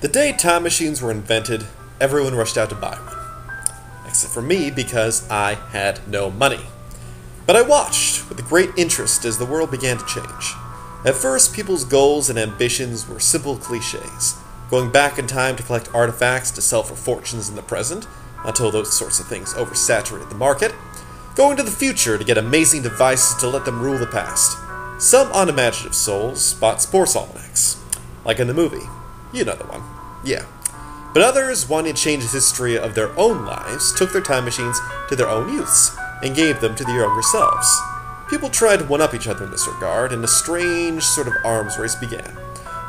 The day time machines were invented, everyone rushed out to buy one. Except for me, because I had no money. But I watched with great interest as the world began to change. At first, people's goals and ambitions were simple cliches, going back in time to collect artifacts to sell for fortunes in the present, until those sorts of things oversaturated the market, going to the future to get amazing devices to let them rule the past. Some unimaginative souls bought sports almanacs, like in the movie. You know the one. Yeah. But others, wanting to change the history of their own lives, took their time machines to their own youths, and gave them to their younger selves. People tried to one-up each other in this regard, and a strange sort of arms race began.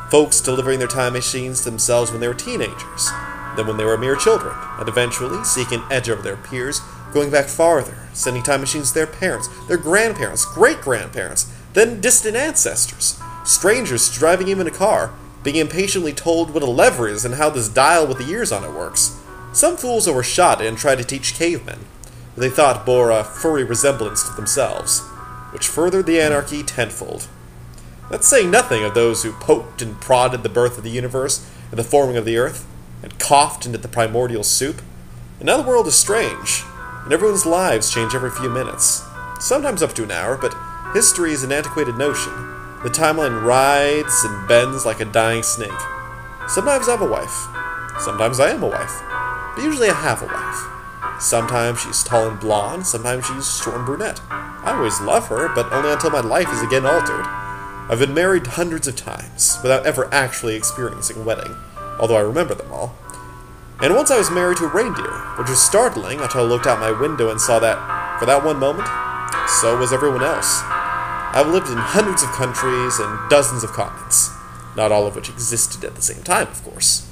Folks delivering their time machines to themselves when they were teenagers, then when they were mere children, and eventually, seeking an edge over their peers, going back farther, sending time machines to their parents, their grandparents, great-grandparents, then distant ancestors, strangers driving even a car, being impatiently told what a lever is and how this dial with the ears on it works. Some fools overshot it and tried to teach cavemen, who they thought bore a furry resemblance to themselves, which furthered the anarchy tenfold. That's saying nothing of those who poked and prodded the birth of the universe and the forming of the earth, and coughed into the primordial soup. And now the world is strange, and everyone's lives change every few minutes, sometimes up to an hour, but history is an antiquated notion. The timeline rides and bends like a dying snake. Sometimes I have a wife. Sometimes I am a wife. But usually I have a wife. Sometimes she's tall and blonde, sometimes she's short and brunette. I always love her, but only until my life is again altered. I've been married hundreds of times, without ever actually experiencing a wedding, although I remember them all. And once I was married to a reindeer, which was startling until I looked out my window and saw that, for that one moment, so was everyone else. I've lived in hundreds of countries and dozens of continents, not all of which existed at the same time, of course.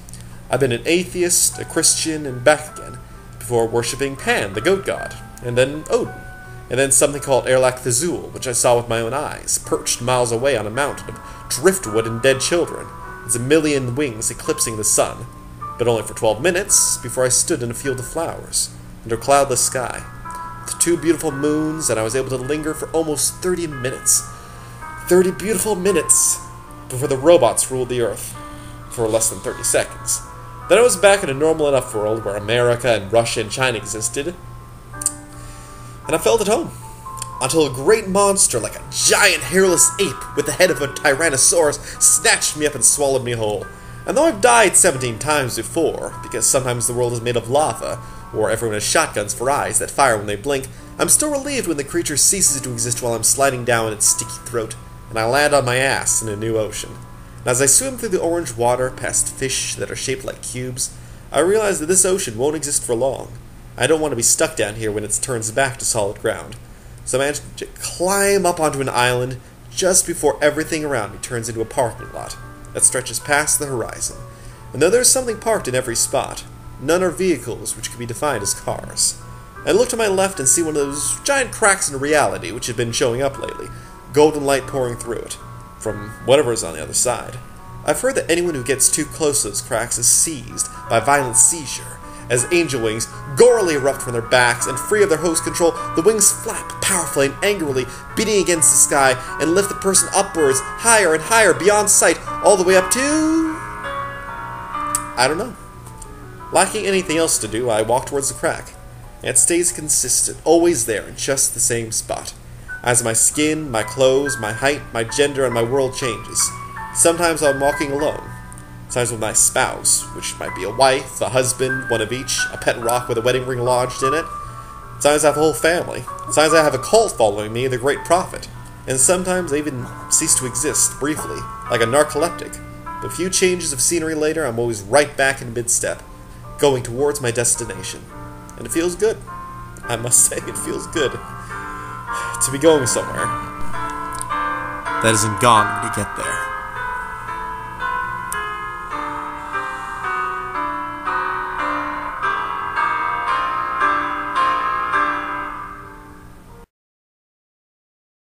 I've been an atheist, a Christian, and back again, before worshipping Pan, the goat god, and then Odin, and then something called Erlak Thazul, which I saw with my own eyes, perched miles away on a mountain of driftwood and dead children, its a million wings eclipsing the sun, but only for 12 minutes, before I stood in a field of flowers, under a cloudless sky, with 2 beautiful moons, and I was able to linger for almost 30 minutes. 30 beautiful minutes before the robots ruled the earth, for less than 30 seconds. Then I was back in a normal enough world where America and Russia and China existed, and I felt at home, until a great monster like a giant hairless ape with the head of a Tyrannosaurus snatched me up and swallowed me whole. And though I've died 17 times before, because sometimes the world is made of lava, or everyone has shotguns for eyes that fire when they blink, I'm still relieved when the creature ceases to exist while I'm sliding down its sticky throat, and I land on my ass in a new ocean. And as I swim through the orange water past fish that are shaped like cubes, I realize that this ocean won't exist for long. I don't want to be stuck down here when it turns back to solid ground. So I managed to climb up onto an island just before everything around me turns into a parking lot that stretches past the horizon. And though there's something parked in every spot, none are vehicles which can be defined as cars. I look to my left and see one of those giant cracks in reality which have been showing up lately, golden light pouring through it, from whatever is on the other side. I've heard that anyone who gets too close to those cracks is seized by a violent seizure, as angel wings gorily erupt from their backs, and free of their host control, the wings flap powerfully and angrily, beating against the sky, and lift the person upwards, higher and higher, beyond sight, all the way up to... I don't know. Lacking anything else to do, I walk towards the crack. And it stays consistent, always there, in just the same spot. As my skin, my clothes, my height, my gender, and my world changes. Sometimes I'm walking alone. Sometimes with my spouse, which might be a wife, a husband, one of each, a pet rock with a wedding ring lodged in it. Sometimes I have a whole family. Sometimes I have a cult following me, the Great Prophet. And sometimes I even cease to exist, briefly, like a narcoleptic. But a few changes of scenery later, I'm always right back in mid-step, going towards my destination. And it feels good. I must say, it feels good to be going somewhere that isn't gone when you get there.